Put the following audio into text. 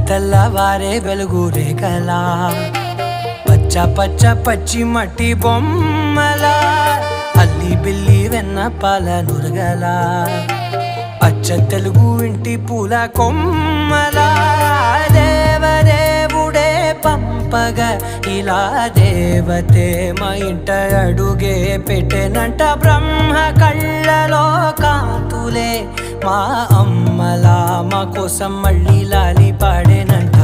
తెల్లవారే వెలుగు రేఖలా పచ్చ పచ్చ పచ్చి మట్టి బొమ్మలా అల్లి బిల్లి వెన్న పాల నురగలా అచ్చ తెలుగు ఇంటి పూల కొమ్మలా దేవదేవుడే పంపగా ఇలా దేవతే మా ఇంట అడుగే పెట్టెనంట బ్రహ్మ కళ్ళలో కాంతులే మా అమ్మలా మా కోసం మళ్ళీ లాలి పాడేనంట.